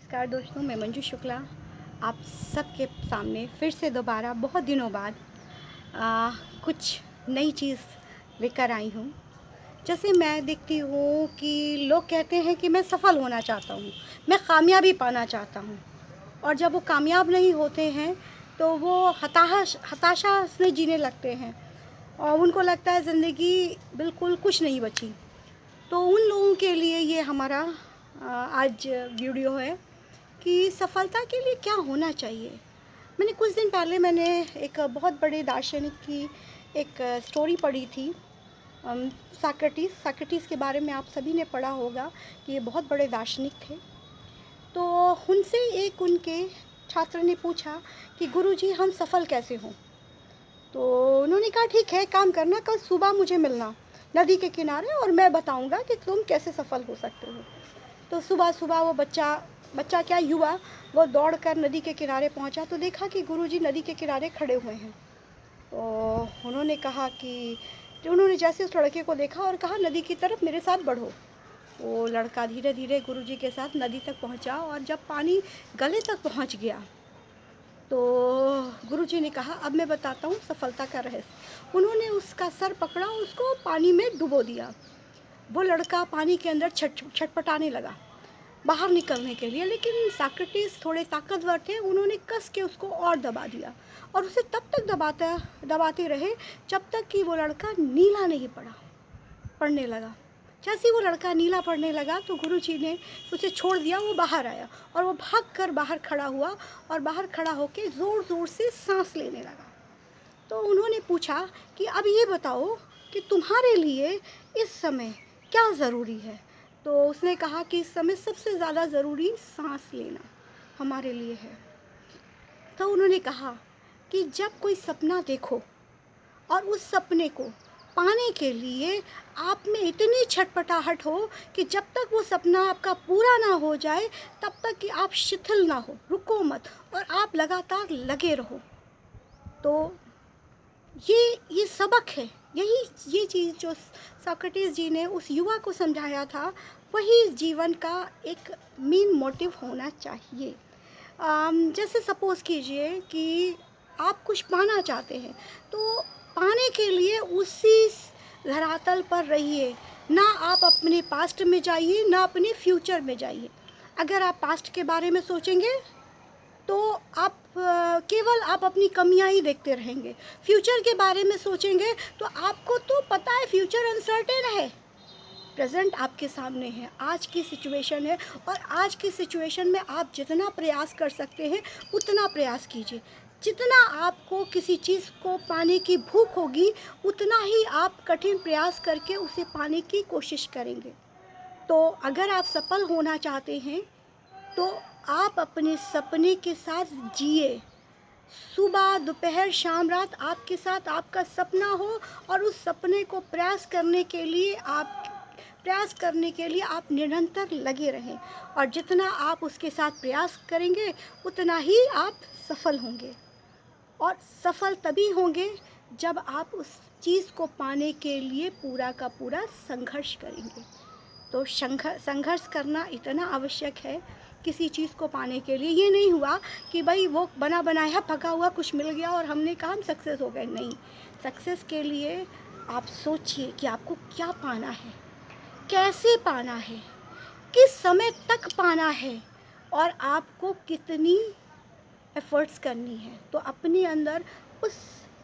नमस्कार दोस्तों, मैं मंजू शुक्ला आप सबके सामने फिर से दोबारा बहुत दिनों बाद आ, कुछ नई चीज़ लेकर आई हूँ। जैसे मैं देखती हूँ कि लोग कहते हैं कि मैं सफल होना चाहता हूँ, मैं कामयाबी पाना चाहता हूँ, और जब वो कामयाब नहीं होते हैं तो वो हताशा में जीने लगते हैं और उनको लगता है ज़िंदगी बिल्कुल कुछ नहीं बची। तो उन लोगों के लिए ये हमारा आज वीडियो है कि सफलता के लिए क्या होना चाहिए। मैंने कुछ दिन पहले एक बहुत बड़े दार्शनिक की एक स्टोरी पढ़ी थी। साक्रेटिस के बारे में आप सभी ने पढ़ा होगा कि ये बहुत बड़े दार्शनिक थे। तो उनसे एक उनके छात्र ने पूछा कि गुरुजी हम सफल कैसे हों। तो उन्होंने कहा ठीक है, काम करना, कल सुबह मुझे मिलना नदी के किनारे और मैं बताऊंगा कि तुम कैसे सफल हो सकते हो। तो सुबह सुबह वो बच्चा क्या, युवा, वो दौड़कर नदी के किनारे पहुंचा तो देखा कि गुरुजी नदी के किनारे खड़े हुए हैं। तो उन्होंने कहा कि उन्होंने जैसे उस लड़के को देखा और कहा नदी की तरफ मेरे साथ बढ़ो। वो लड़का धीरे धीरे गुरुजी के साथ नदी तक पहुंचा और जब पानी गले तक पहुंच गया तो गुरुजी ने कहा अब मैं बताता हूँ सफलता का रहस्य। उन्होंने उसका सर पकड़ा और उसको पानी में डुबो दिया। वो लड़का पानी के अंदर छटपटाने लगा बाहर निकलने के लिए, लेकिन साक्रेटिस थोड़े ताकतवर थे, उन्होंने कस के उसको और दबा दिया और उसे तब तक दबाते रहे जब तक कि वो लड़का नीला नहीं पड़ने लगा। जैसे ही वो लड़का नीला पड़ने लगा तो गुरुजी ने उसे छोड़ दिया, वो बाहर आया और वो भागकर बाहर खड़ा हुआ और बाहर खड़ा होकर ज़ोर ज़ोर से सांस लेने लगा। तो उन्होंने पूछा कि अब ये बताओ कि तुम्हारे लिए इस समय क्या ज़रूरी है। तो उसने कहा कि इस समय सबसे ज़्यादा ज़रूरी सांस लेना हमारे लिए है। तो उन्होंने कहा कि जब कोई सपना देखो और उस सपने को पाने के लिए आप में इतनी छटपटाहट हो कि जब तक वो सपना आपका पूरा ना हो जाए तब तक कि आप शिथिल ना हो, रुको मत और आप लगातार लगे रहो। तो ये सबक है, ये चीज़ जो सोक्रेटिस जी ने उस युवा को समझाया था वही जीवन का एक मेन मोटिव होना चाहिए। जैसे सपोज़ कीजिए कि आप कुछ पाना चाहते हैं तो पाने के लिए उसी धरातल पर रहिए, ना आप अपने पास्ट में जाइए ना अपने फ्यूचर में जाइए। अगर आप पास्ट के बारे में सोचेंगे तो केवल आप अपनी कमियां ही देखते रहेंगे। फ्यूचर के बारे में सोचेंगे तो आपको तो पता है फ्यूचर अनसर्टेन है, प्रेजेंट आपके सामने है, आज की सिचुएशन है और आज की सिचुएशन में आप जितना प्रयास कर सकते हैं उतना प्रयास कीजिए। जितना आपको किसी चीज़ को पाने की भूख होगी उतना ही आप कठिन प्रयास करके उसे पाने की कोशिश करेंगे। तो अगर आप सफल होना चाहते हैं तो आप अपने सपने के साथ जिए। सुबह दोपहर शाम रात आपके साथ आपका सपना हो और उस सपने को प्रयास करने के लिए आप निरंतर लगे रहें और जितना आप उसके साथ प्रयास करेंगे उतना ही आप सफल होंगे। और सफल तभी होंगे जब आप उस चीज़ को पाने के लिए पूरा का पूरा संघर्ष करेंगे। तो संघर्ष करना इतना आवश्यक है किसी चीज़ को पाने के लिए। ये नहीं हुआ कि भाई वो बना बनाया पका हुआ कुछ मिल गया और हमने कहा हम सक्सेस हो गए, नहीं। सक्सेस के लिए आप सोचिए कि आपको क्या पाना है, कैसे पाना है, किस समय तक पाना है और आपको कितनी एफ़र्ट्स करनी है। तो अपने अंदर उस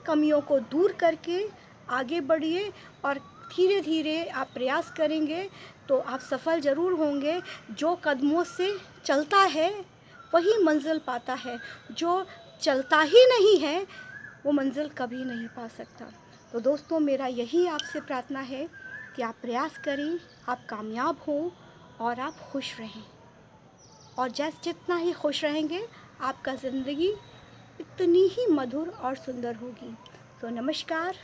कमियों को दूर करके आगे बढ़िए और धीरे धीरे आप प्रयास करेंगे तो आप सफल ज़रूर होंगे। जो कदमों से चलता है वही मंजिल पाता है, जो चलता ही नहीं है वो मंजिल कभी नहीं पा सकता। तो दोस्तों, मेरा यही आपसे प्रार्थना है कि आप प्रयास करें, आप कामयाब हों और आप खुश रहें। और जितना ही खुश रहेंगे आपका ज़िंदगी इतनी ही मधुर और सुंदर होगी। तो नमस्कार।